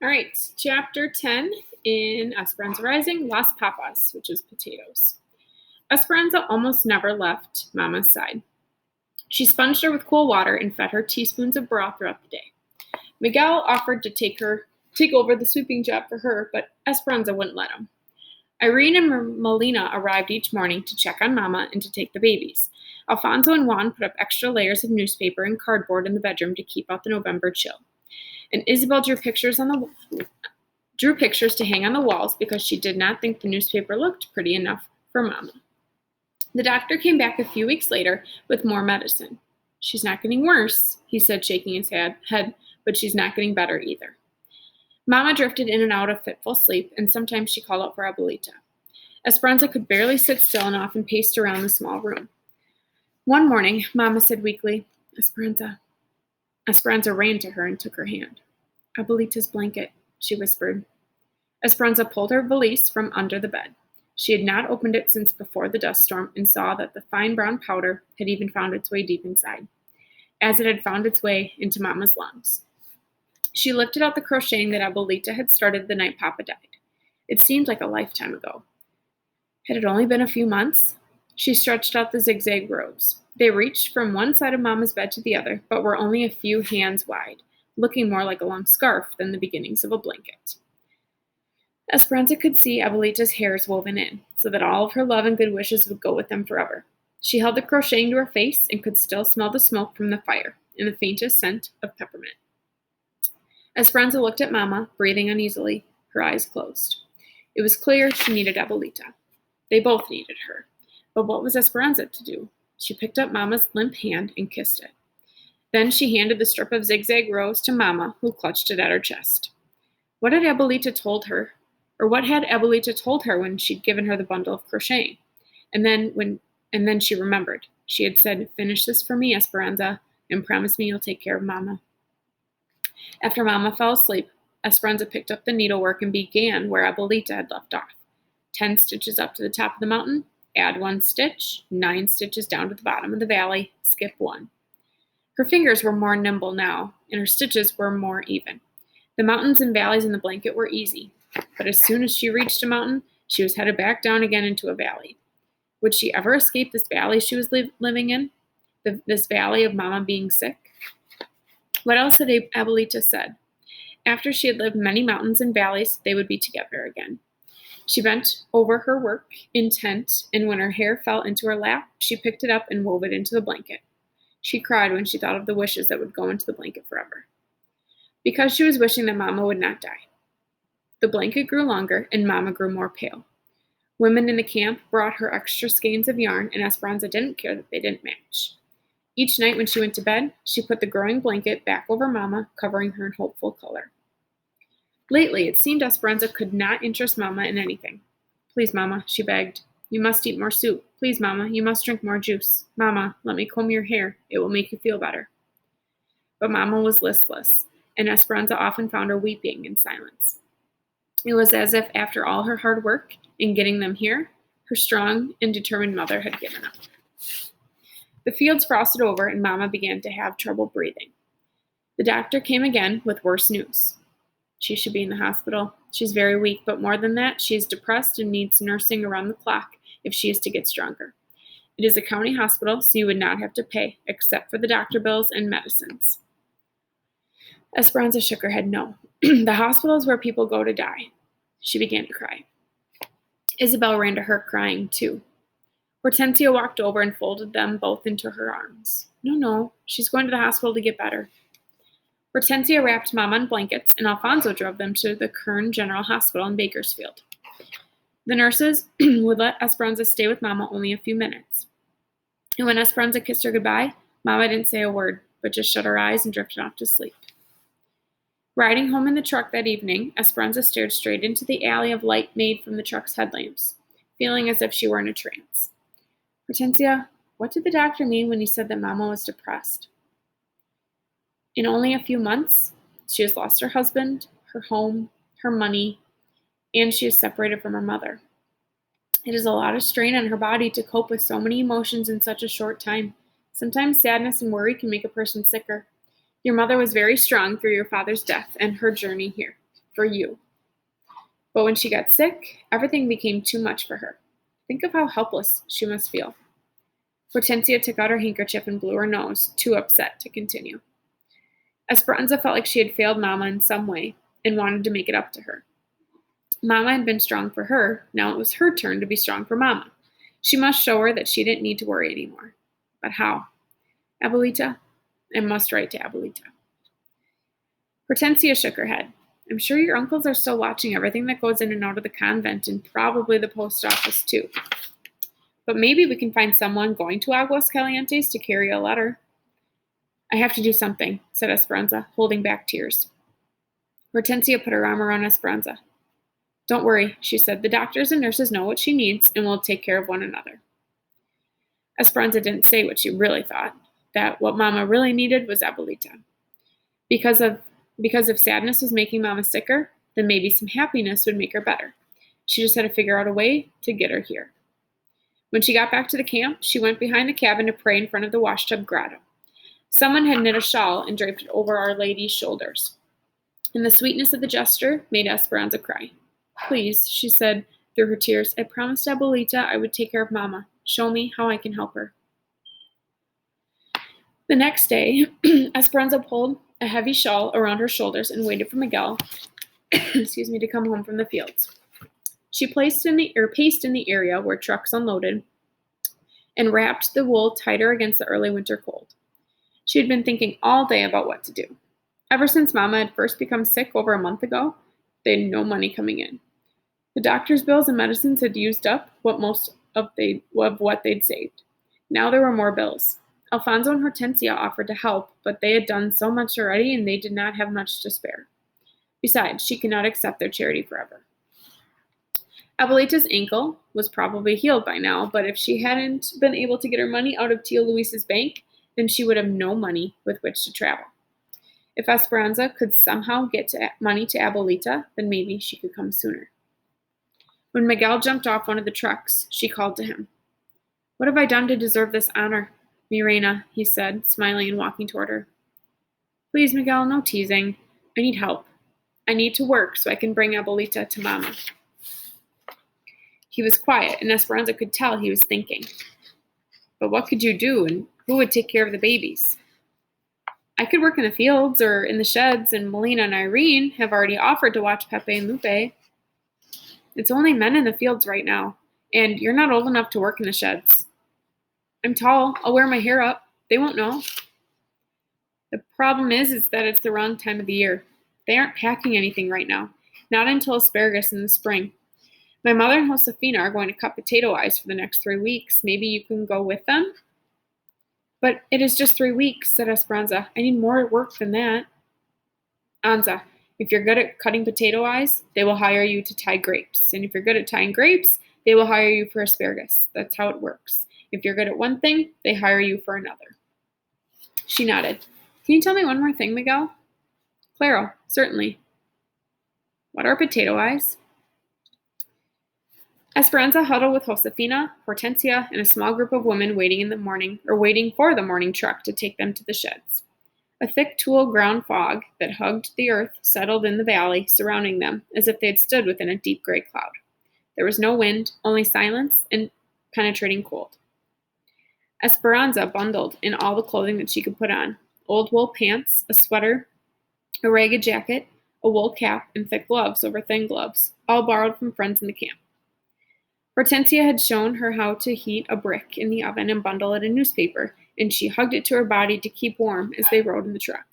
All right, chapter 10 in Esperanza Rising, Las Papas, which is potatoes. Esperanza almost never left Mama's side. She sponged her with cool water and fed her teaspoons of broth throughout the day. Miguel offered to take over the sweeping job for her, but Esperanza wouldn't let him. Irene and Melina arrived each morning to check on Mama and to take the babies. Alfonso and Juan put up extra layers of newspaper and cardboard in the bedroom to keep out the November chill. And Isabel drew pictures to hang on the walls because she did not think the newspaper looked pretty enough for Mama. The doctor came back a few weeks later with more medicine. She's not getting worse, he said, shaking his head, but she's not getting better either. Mama drifted in and out of fitful sleep, and sometimes she called out for Abuelita. Esperanza could barely sit still and often paced around the small room. One morning, Mama said weakly, Esperanza. Esperanza ran to her and took her hand. Abuelita's blanket, she whispered. Esperanza pulled her valise from under the bed. She had not opened it since before the dust storm and saw that the fine brown powder had even found its way deep inside, as it had found its way into Mama's lungs. She lifted out the crocheting that Abuelita had started the night Papa died. It seemed like a lifetime ago. Had it only been a few months? She stretched out the zigzag rows. They reached from one side of Mama's bed to the other, but were only a few hands wide, looking more like a long scarf than the beginnings of a blanket. Esperanza could see Abuelita's hairs woven in, so that all of her love and good wishes would go with them forever. She held the crocheting to her face and could still smell the smoke from the fire and the faintest scent of peppermint. Esperanza looked at Mama, breathing uneasily, her eyes closed. It was clear she needed Abuelita. They both needed her. But what was Esperanza to do? She picked up Mama's limp hand and kissed it. Then she handed the strip of zigzag rose to Mama, who clutched it at her chest. What had Abuelita told her? Or what had Abuelita told her when she'd given her the bundle of crocheting? And then she remembered. She had said, "Finish this for me, Esperanza, and promise me you'll take care of Mama." After Mama fell asleep, Esperanza picked up the needlework and began where Abuelita had left off. 10 stitches up to the top of the mountain, add 1 stitch, 9 stitches down to the bottom of the valley, skip 1. Her fingers were more nimble now, and her stitches were more even. The mountains and valleys in the blanket were easy, but as soon as she reached a mountain, she was headed back down again into a valley. Would she ever escape this valley she was living in? This valley of Mama being sick? What else had Abuelita said? After she had lived many mountains and valleys, they would be together again. She bent over her work, intent, and when her hair fell into her lap, she picked it up and wove it into the blanket. She cried when she thought of the wishes that would go into the blanket forever. Because she was wishing that Mama would not die. The blanket grew longer, and Mama grew more pale. Women in the camp brought her extra skeins of yarn, and Esperanza didn't care that they didn't match. Each night when she went to bed, she put the growing blanket back over Mama, covering her in hopeful color. Lately, it seemed Esperanza could not interest Mama in anything. "Please, Mama," she begged. "You must eat more soup. Please, Mama, you must drink more juice. Mama, let me comb your hair. It will make you feel better." But Mama was listless, and Esperanza often found her weeping in silence. It was as if after all her hard work in getting them here, her strong and determined mother had given up. The fields frosted over, and Mama began to have trouble breathing. The doctor came again with worse news. She should be in the hospital. She's very weak, but more than that, she is depressed and needs nursing around the clock if she is to get stronger. It is a county hospital, so you would not have to pay, except for the doctor bills and medicines. Esperanza shook her head no. The hospital is where people go to die. She began to cry. Isabel ran to her, crying too. Hortensia walked over and folded them both into her arms. No, she's going to the hospital to get better. Hortensia wrapped Mama in blankets, and Alfonso drove them to the Kern General Hospital in Bakersfield. The nurses would let Esperanza stay with Mama only a few minutes. And when Esperanza kissed her goodbye, Mama didn't say a word, but just shut her eyes and drifted off to sleep. Riding home in the truck that evening, Esperanza stared straight into the alley of light made from the truck's headlamps, feeling as if she were in a trance. "Hortensia, what did the doctor mean when he said that Mama was depressed?" In only a few months, she has lost her husband, her home, her money, and she is separated from her mother. It is a lot of strain on her body to cope with so many emotions in such a short time. Sometimes sadness and worry can make a person sicker. Your mother was very strong through your father's death and her journey here. for you. But when she got sick, everything became too much for her. Think of how helpless she must feel. Hortensia took out her handkerchief and blew her nose, too upset to continue. Esperanza felt like she had failed Mama in some way and wanted to make it up to her. Mama had been strong for her, now it was her turn to be strong for Mama. She must show her that she didn't need to worry anymore. But how? Abuelita? I must write to Abuelita. Hortensia shook her head. I'm sure your uncles are still watching everything that goes in and out of the convent and probably the post office too. But maybe we can find someone going to Aguas Calientes to carry a letter. I have to do something, said Esperanza, holding back tears. Hortensia put her arm around Esperanza. Don't worry, she said. The doctors and nurses know what she needs and will take care of one another. Esperanza didn't say what she really thought, that what Mama really needed was Abuelita. Because if sadness was making Mama sicker, then maybe some happiness would make her better. She just had to figure out a way to get her here. When she got back to the camp, she went behind the cabin to pray in front of the washtub grotto. Someone had knit a shawl and draped it over Our Lady's shoulders. And the sweetness of the gesture made Esperanza cry. Please, she said through her tears, I promised Abuelita I would take care of Mama. Show me how I can help her. The next day, Esperanza pulled a heavy shawl around her shoulders and waited for Miguel to come home from the fields. She paced in the area where trucks unloaded and wrapped the wool tighter against the early winter cold. She had been thinking all day about what to do. Ever since Mama had first become sick over a month ago, they had no money coming in. The doctor's bills and medicines had used up most of what they'd saved. Now there were more bills. Alfonso and Hortensia offered to help, but they had done so much already and they did not have much to spare. Besides, she could not accept their charity forever. Abuelita's ankle was probably healed by now, but if she hadn't been able to get her money out of Tio Luis's bank, then she would have no money with which to travel. If Esperanza could somehow get money to Abuelita, then maybe she could come sooner. When Miguel jumped off one of the trucks, she called to him. What have I done to deserve this honor? Mi reina, he said, smiling and walking toward her. Please, Miguel, no teasing. I need help. I need to work so I can bring Abuelita to Mama. He was quiet, and Esperanza could tell he was thinking. But what could you do, and who would take care of the babies? I could work in the fields or in the sheds, and Melina and Irene have already offered to watch Pepe and Lupe. It's only men in the fields right now, and you're not old enough to work in the sheds. I'm tall. I'll wear my hair up. They won't know. The problem is that it's the wrong time of the year. They aren't packing anything right now, not until asparagus in the spring. My mother and Josefina are going to cut potato eyes for the next 3 weeks. Maybe you can go with them? But it is just 3 weeks, said Esperanza. I need more work than that. Anza, if you're good at cutting potato eyes, they will hire you to tie grapes. And if you're good at tying grapes, they will hire you for asparagus. That's how it works. If you're good at one thing, they hire you for another. She nodded. Can you tell me one more thing, Miguel? Claro, certainly. What are potato eyes? Esperanza huddled with Josefina, Hortensia, and a small group of women waiting for the morning truck to take them to the sheds. A thick tulle ground fog that hugged the earth settled in the valley surrounding them as if they had stood within a deep gray cloud. There was no wind, only silence and penetrating cold. Esperanza bundled in all the clothing that she could put on, old wool pants, a sweater, a ragged jacket, a wool cap, and thick gloves over thin gloves, all borrowed from friends in the camp. Hortensia had shown her how to heat a brick in the oven and bundle it in newspaper, and she hugged it to her body to keep warm as they rode in the truck.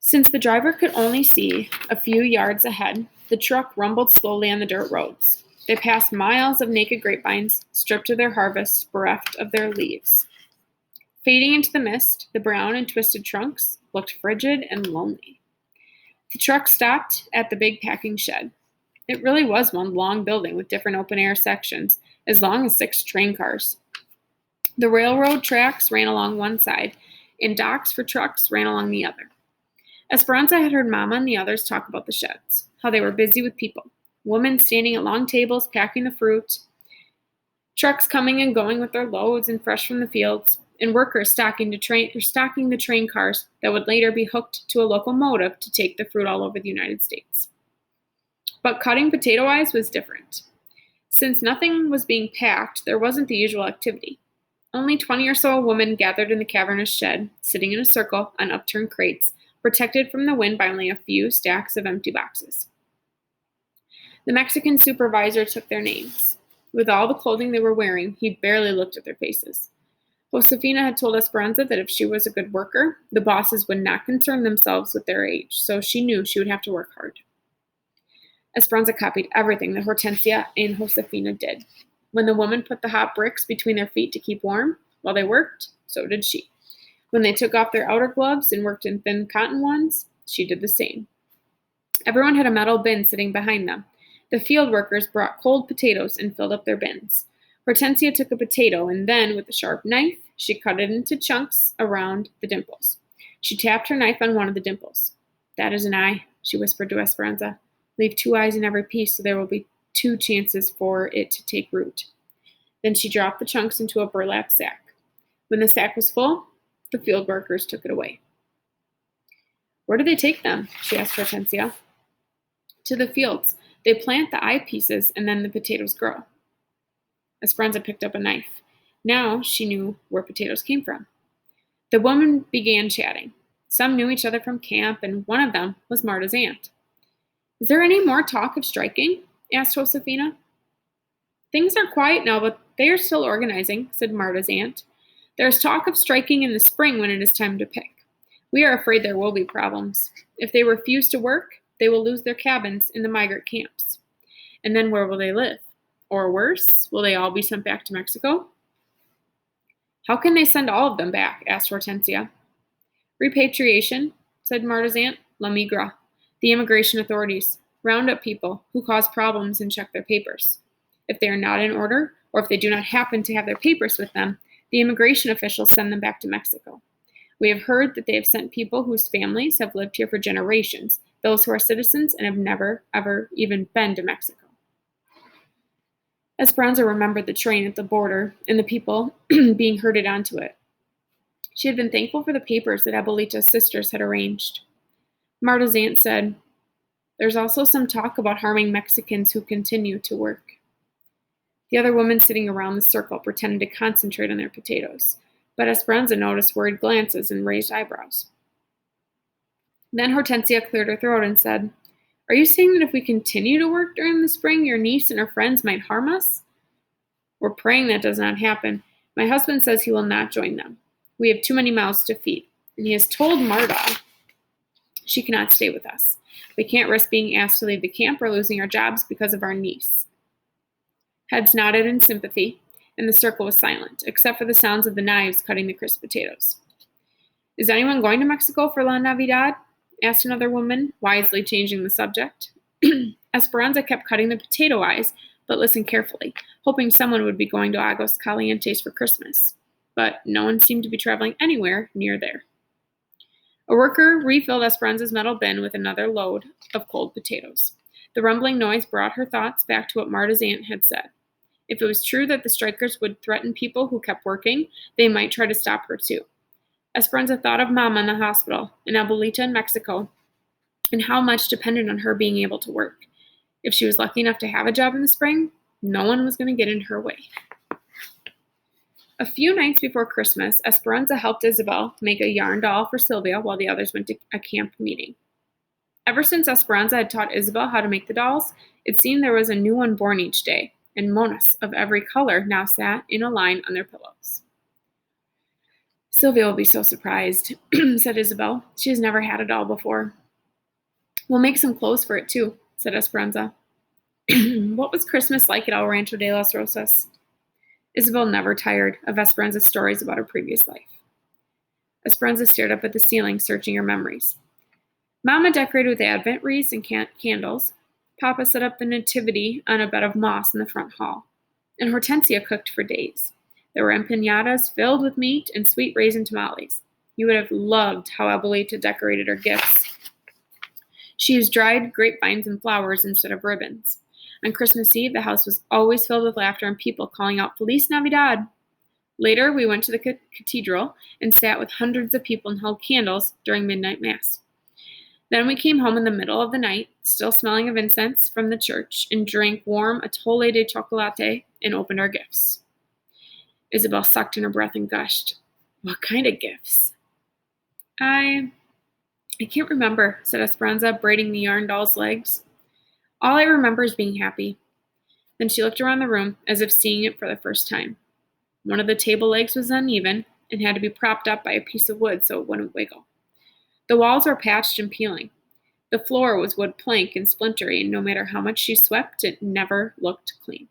Since the driver could only see a few yards ahead, the truck rumbled slowly on the dirt roads. They passed miles of naked grapevines, stripped of their harvest, bereft of their leaves. Fading into the mist, the brown and twisted trunks looked frigid and lonely. The truck stopped at the big packing shed. It really was one long building with different open-air sections, as long as 6 train cars. The railroad tracks ran along one side, and docks for trucks ran along the other. Esperanza had heard Mama and the others talk about the sheds, how they were busy with people, women standing at long tables packing the fruit, trucks coming and going with their loads and fresh from the fields. and workers stocking the train cars that would later be hooked to a locomotive to take the fruit all over the United States. But cutting potato eyes was different. Since nothing was being packed, there wasn't the usual activity. Only 20 or so women gathered in the cavernous shed, sitting in a circle on upturned crates, protected from the wind by only a few stacks of empty boxes. The Mexican supervisor took their names. With all the clothing they were wearing, he barely looked at their faces. Josefina had told Esperanza that if she was a good worker, the bosses would not concern themselves with their age, so she knew she would have to work hard. Esperanza copied everything that Hortensia and Josefina did. When the woman put the hot bricks between their feet to keep warm while they worked, so did she. When they took off their outer gloves and worked in thin cotton ones, she did the same. Everyone had a metal bin sitting behind them. The field workers brought cold potatoes and filled up their bins. Hortensia took a potato and then, with a sharp knife, she cut it into chunks around the dimples. She tapped her knife on one of the dimples. "That is an eye," she whispered to Esperanza. "Leave 2 eyes in every piece so there will be 2 chances for it to take root." Then she dropped the chunks into a burlap sack. When the sack was full, the field workers took it away. "Where do they take them?" she asked Hortensia. "To the fields. They plant the eye pieces and then the potatoes grow." Esperanza picked up a knife. Now she knew where potatoes came from. The women began chatting. Some knew each other from camp, and one of them was Marta's aunt. "Is there any more talk of striking?" asked Josefina. "Things are quiet now, but they are still organizing," said Marta's aunt. "There is talk of striking in the spring when it is time to pick. We are afraid there will be problems. If they refuse to work, they will lose their cabins in the migrant camps. And then where will they live? Or worse, will they all be sent back to Mexico?" "How can they send all of them back?" asked Hortensia. "Repatriation," said Marta's aunt. "La migra. The immigration authorities round up people who cause problems and check their papers. If they are not in order, or if they do not happen to have their papers with them, the immigration officials send them back to Mexico. We have heard that they have sent people whose families have lived here for generations, those who are citizens and have never, ever even been to Mexico." Esperanza remembered the train at the border and the people being herded onto it. She had been thankful for the papers that Abuelita's sisters had arranged. Marta's aunt said, "There's also some talk about harming Mexicans who continue to work." The other women sitting around the circle pretended to concentrate on their potatoes, but Esperanza noticed worried glances and raised eyebrows. Then Hortensia cleared her throat and said, "Are you saying that if we continue to work during the spring, your niece and her friends might harm us?" "We're praying that does not happen. My husband says he will not join them. We have too many mouths to feed, and he has told Marta she cannot stay with us. We can't risk being asked to leave the camp or losing our jobs because of our niece." Heads nodded in sympathy, and the circle was silent, except for the sounds of the knives cutting the crisp potatoes. "Is anyone going to Mexico for La Navidad?" asked another woman, wisely changing the subject. Esperanza kept cutting the potato eyes, but listened carefully, hoping someone would be going to Aguas Calientes for Christmas. But no one seemed to be traveling anywhere near there. A worker refilled Esperanza's metal bin with another load of cold potatoes. The rumbling noise brought her thoughts back to what Marta's aunt had said. If it was true that the strikers would threaten people who kept working, they might try to stop her too. Esperanza thought of Mama in the hospital, and Abuelita in Mexico, and how much depended on her being able to work. If she was lucky enough to have a job in the spring, no one was going to get in her way. A few nights before Christmas, Esperanza helped Isabel make a yarn doll for Sylvia while the others went to a camp meeting. Ever since Esperanza had taught Isabel how to make the dolls, it seemed there was a new one born each day, and monas of every color now sat in a line on their pillows. "Sylvia will be so surprised," said Isabel. "She has never had a doll before." "We'll make some clothes for it too," said Esperanza. "What was Christmas like at El Rancho de las Rosas?" Isabel never tired of Esperanza's stories about her previous life. Esperanza stared up at the ceiling, searching her memories. Mama decorated with Advent wreaths and candles. Papa set up the nativity on a bed of moss in the front hall. And Hortensia cooked for days. There were empanadas filled with meat and sweet raisin tamales. You would have loved how Abuelita decorated her gifts. She used dried grapevines and flowers instead of ribbons. On Christmas Eve, the house was always filled with laughter and people calling out, "Feliz Navidad!" Later, we went to the cathedral and sat with hundreds of people and held candles during midnight mass. Then we came home in the middle of the night, still smelling of incense from the church, and drank warm atole de chocolate and opened our gifts. Isabel sucked in her breath and gushed. What kind of gifts? I can't remember, said Esperanza, braiding the yarn doll's legs. All I remember is being happy. Then she looked around the room as if seeing it for the first time. One of the table legs was uneven and had to be propped up by a piece of wood so it wouldn't wiggle. The walls were patched and peeling. The floor was wood plank and splintery, and no matter how much she swept, it never looked clean.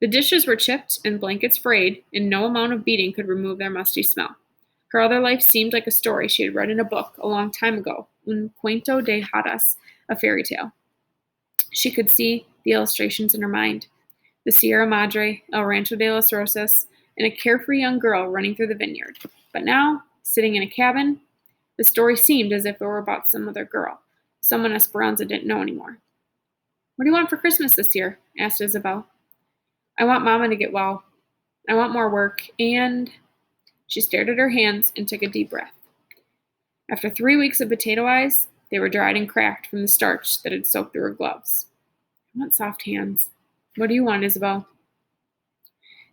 The dishes were chipped and blankets frayed, and no amount of beating could remove their musty smell. Her other life seemed like a story she had read in a book a long time ago, un cuento de hadas, a fairy tale. She could see the illustrations in her mind. The Sierra Madre, El Rancho de las Rosas, and a carefree young girl running through the vineyard. But now, sitting in a cabin, the story seemed as if it were about some other girl, someone Esperanza didn't know anymore. What do you want for Christmas this year? Asked Isabel. I want Mama to get well. I want more work, and she stared at her hands and took a deep breath. After 3 weeks of potato eyes, they were dried and cracked from the starch that had soaked through her gloves. I want soft hands. What do you want, Isabel?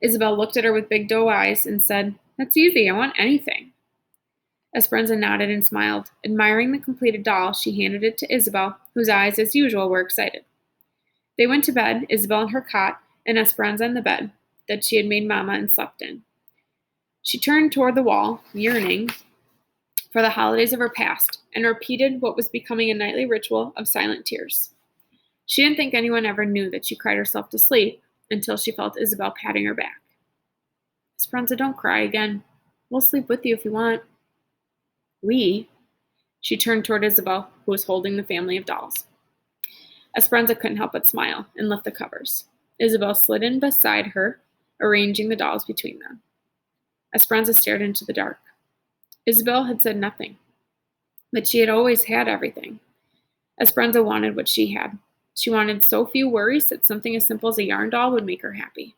Isabel looked at her with big doe eyes and said, That's easy. I want anything. Esperanza nodded and smiled. Admiring the completed doll, she handed it to Isabel, whose eyes, as usual, were excited. They went to bed, Isabel in her cot, and Esperanza in the bed that she had made Mama and slept in. She turned toward the wall, yearning for the holidays of her past, and repeated what was becoming a nightly ritual of silent tears. She didn't think anyone ever knew that she cried herself to sleep until she felt Isabel patting her back. Esperanza, don't cry again. We'll sleep with you if you want. We? She turned toward Isabel, who was holding the family of dolls. Esperanza couldn't help but smile and lift the covers. Isabel slid in beside her, arranging the dolls between them. Esperanza stared into the dark. Isabel had said nothing, but she had always had everything. Esperanza wanted what she had. She wanted so few worries that something as simple as a yarn doll would make her happy.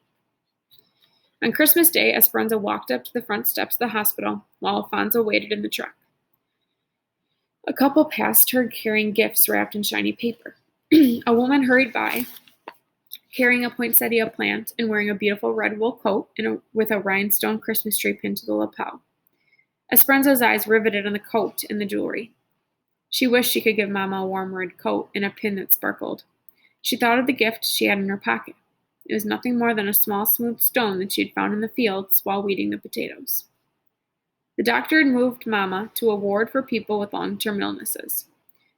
On Christmas Day, Esperanza walked up to the front steps of the hospital while Alfonso waited in the truck. A couple passed her carrying gifts wrapped in shiny paper. A woman hurried by, carrying a poinsettia plant and wearing a beautiful red wool coat with a rhinestone Christmas tree pinned to the lapel. Esperanza's eyes riveted on the coat and the jewelry. She wished she could give Mama a warm red coat and a pin that sparkled. She thought of the gift she had in her pocket. It was nothing more than a small smooth stone that she had found in the fields while weeding the potatoes. The doctor had moved Mama to a ward for people with long-term illnesses.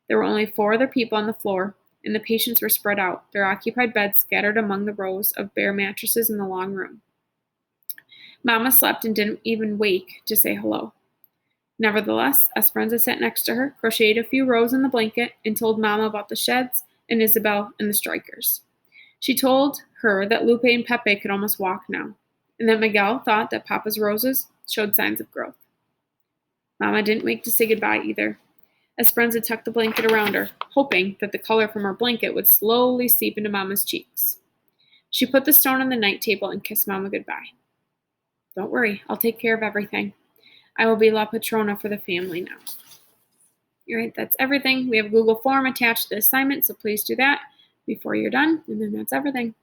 There were only 4 other people on the floor, and the patients were spread out, their occupied beds scattered among the rows of bare mattresses in the long room. Mama slept and didn't even wake to say hello. Nevertheless, Esperanza sat next to her, crocheted a few rows in the blanket, and told Mama about the sheds and Isabel and the strikers. She told her that Lupe and Pepe could almost walk now, and that Miguel thought that Papa's roses showed signs of growth. Mama didn't wake to say goodbye either. Esperanza tucked the blanket around her, hoping that the color from her blanket would slowly seep into Mama's cheeks. She put the stone on the night table and kissed Mama goodbye. Don't worry, I'll take care of everything. I will be La Patrona for the family now. All right, that's everything. We have a Google form attached to the assignment, so please do that before you're done, and then that's everything.